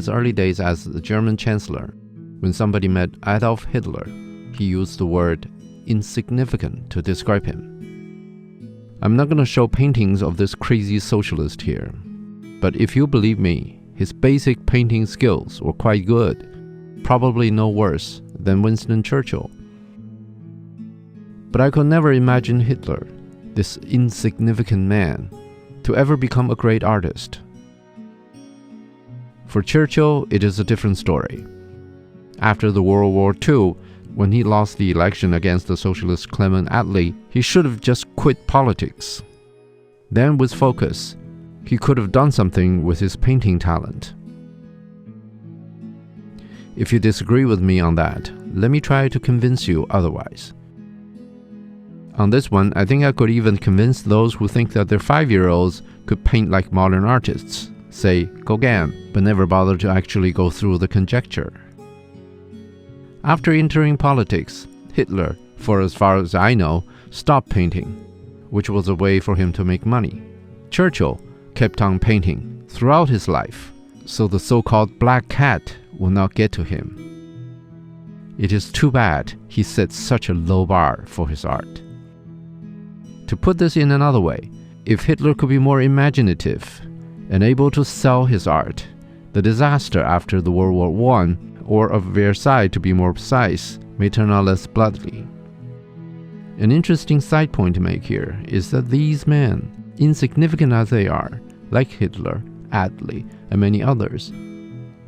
his early days as the German Chancellor, when somebody met Adolf Hitler, he used the word insignificant to describe him. I'm not going to show paintings of this crazy socialist here, but if you believe me, his basic painting skills were quite good, probably no worse than Winston Churchill. But I could never imagine Hitler, this insignificant man, to ever become a great artist. For Churchill, it is a different story. After the World War II, when he lost the election against the socialist Clement Attlee, he should have just quit politics. Then with focus, he could have done something with his painting talent. If you disagree with me on that, let me try to convince you otherwise. On this one, I think I could even convince those who think that their 5-year-olds could paint like modern artists, say Gauguin, but never bother to actually go through the conjecture. After entering politics, Hitler, for as far as I know, stopped painting, which was a way for him to make money. Churchill kept on painting throughout his life, so the so-called black cat will not get to him. It is too bad he set such a low bar for his art. To put this in another way, if Hitler could be more imaginative and able to sell his art, the disaster after the World War I, or of Versailles to be more precise, may turn out less bloody. An interesting side point to make here is that these men, insignificant as they are, like Hitler, Attlee, and many others,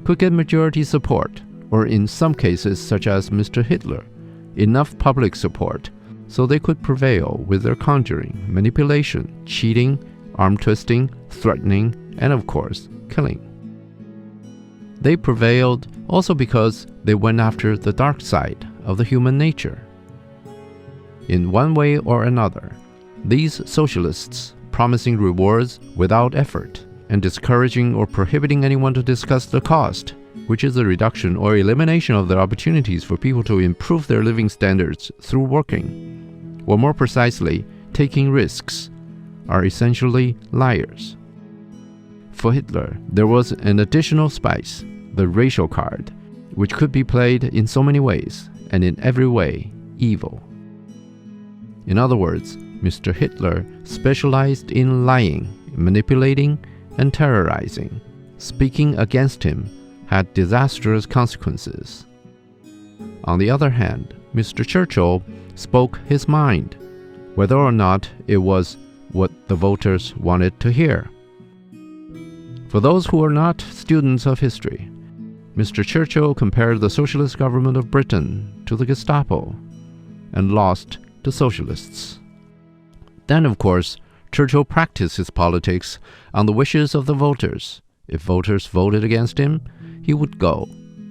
could get majority support, or in some cases such as Mr. Hitler, enough public support so they could prevail with their conjuring, manipulation, cheating, arm twisting, threatening, and of course, killing. They prevailed also because they went after the dark side of the human nature. In one way or another, these socialists, promising rewards without effort and discouraging or prohibiting anyone to discuss the cost, which is the reduction or elimination of the opportunities for people to improve their living standards through working, or more precisely, taking risks, are essentially liars. For Hitler, there was an additional spice, the racial card, which could be played in so many ways, and in every way, evil. In other words, Mr. Hitler specialized in lying, manipulating, and terrorizing. Speaking against him had disastrous consequences. On the other hand, Mr. Churchill spoke his mind, whether or not it was what the voters wanted to hear. For those who are not students of history, Mr. Churchill compared the socialist government of Britain to the Gestapo and lost to socialists. Then, of course, Churchill practiced his politics on the wishes of the voters. If voters voted against him, he would go.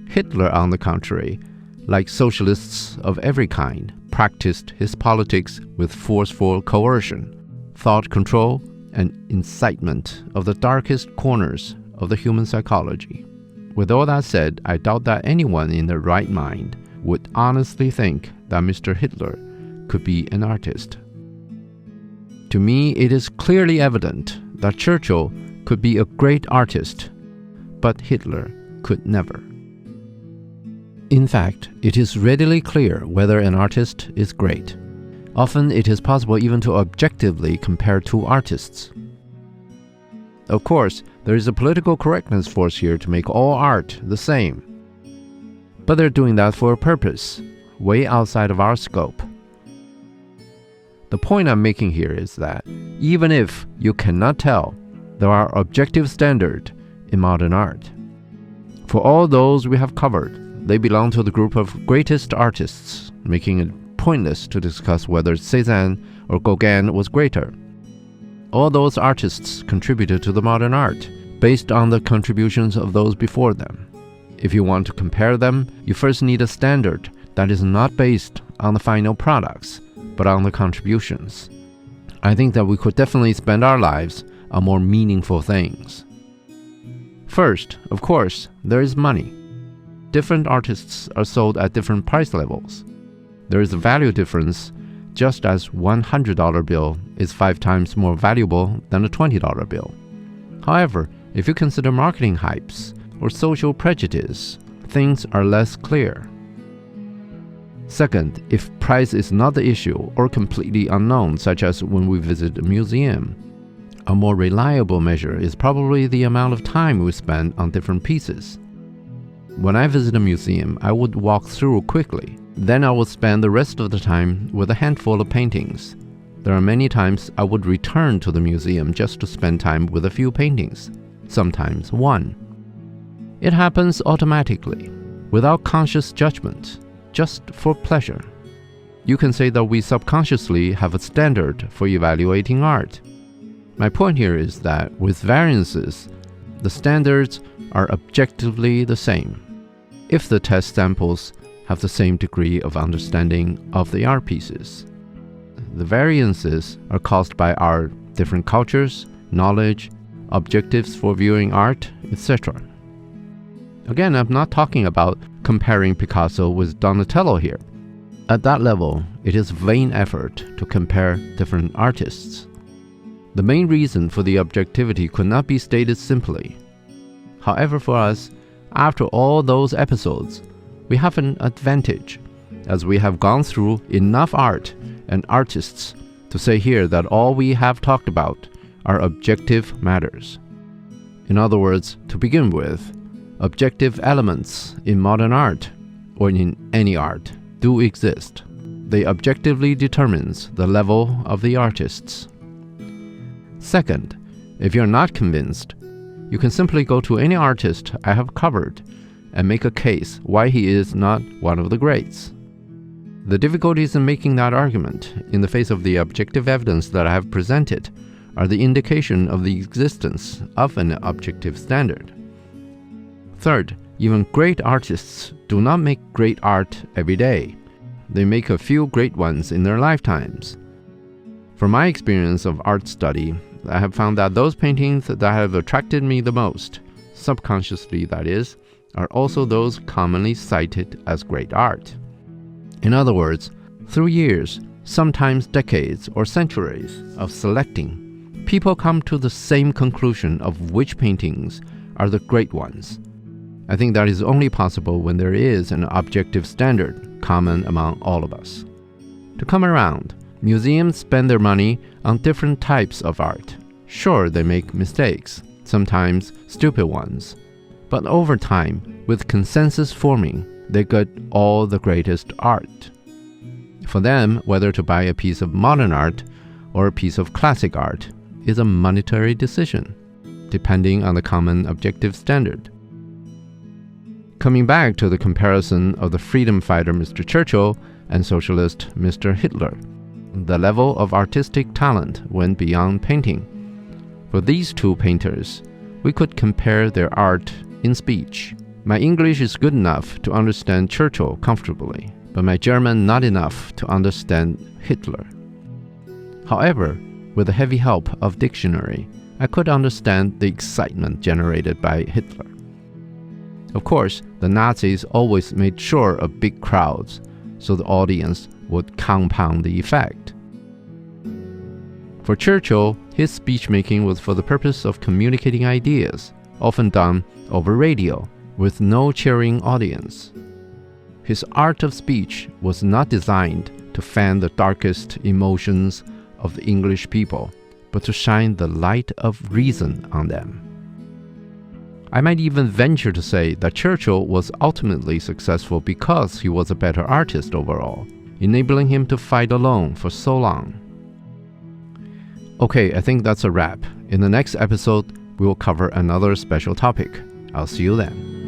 Hitler, on the contrary, like socialists of every kind, practiced his politics with forceful coercion, thought control, and incitement of the darkest corners of the human psychology. With all that said, I doubt that anyone in their right mind would honestly think that Mr. Hitler could be an artist. To me, it is clearly evident that Churchill could be a great artist, but Hitler could never. In fact, it is readily clear whether an artist is great. Often it is possible even to objectively compare two artists. Of course, there is a political correctness force here to make all art the same. But they're doing that for a purpose, way outside of our scope. The point I'm making here is that even if you cannot tell, there are objective standards in modern art. For all those we have covered, they belong to the group of greatest artists, making it pointless to discuss whether Cézanne or Gauguin was greater. All those artists contributed to the modern art, based on the contributions of those before them. If you want to compare them, you first need a standard that is not based on the final products, but on the contributions. I think that we could definitely spend our lives on more meaningful things. First, of course, there is money. Different artists are sold at different price levels. There is a value difference, just as $100 bill is 5 times more valuable than a $20 bill. However, if you consider marketing hypes, or social prejudice, things are less clear. Second, if price is not the issue or completely unknown, such as when we visit a museum, a more reliable measure is probably the amount of time we spend on different pieces. When I visit a museum, I would walk through quickly. Then I would spend the rest of the time with a handful of paintings. There are many times I would return to the museum just to spend time with a few paintings, sometimes one. It happens automatically, without conscious judgment, just for pleasure. You can say that we subconsciously have a standard for evaluating art. My point here is that with variances, the standards are objectively the same, if the test samples have the same degree of understanding of the art pieces. The variances are caused by our different cultures, knowledge, objectives for viewing art, etc. Again, I'm not talking about comparing Picasso with Donatello here. At that level, it is vain effort to compare different artists. The main reason for the objectivity could not be stated simply. However, for us, after all those episodes, we have an advantage, as we have gone through enough art and artists to say here that all we have talked about are objective matters. In other words, to begin with, objective elements in modern art, or in any art, do exist. They objectively determines the level of the artists. Second, if you're not convinced, you can simply go to any artist I have covered and make a case why he is not one of the greats. The difficulties in making that argument in the face of the objective evidence that I have presented are the indication of the existence of an objective standard. Third, even great artists do not make great art every day. They make a few great ones in their lifetimes. From my experience of art study, I have found that those paintings that have attracted me the most, subconsciously that is, are also those commonly cited as great art. In other words, through years, sometimes decades or centuries of selecting, people come to the same conclusion of which paintings are the great ones. I think that is only possible when there is an objective standard common among all of us. To come around, museums spend their money on different types of art. Sure, they make mistakes, sometimes stupid ones. But over time, with consensus forming, they get all the greatest art. For them, whether to buy a piece of modern art or a piece of classic art is a monetary decision, depending on the common objective standard. Coming back to the comparison of the freedom fighter Mr. Churchill and socialist Mr. Hitler, the level of artistic talent went beyond painting. For these two painters, we could compare their art in speech. My English is good enough to understand Churchill comfortably, but my German not enough to understand Hitler. However, with the heavy help of dictionary, I could understand the excitement generated by Hitler. Of course, the Nazis always made sure of big crowds, so the audience would compound the effect. For Churchill, his speech-making was for the purpose of communicating ideas, often done over radio, with no cheering audience. His art of speech was not designed to fan the darkest emotions of the English people, but to shine the light of reason on them. I might even venture to say that Churchill was ultimately successful because he was a better artist overall, enabling him to fight alone for so long. Okay, I think that's a wrap. In the next episode, we will cover another special topic. I'll see you then.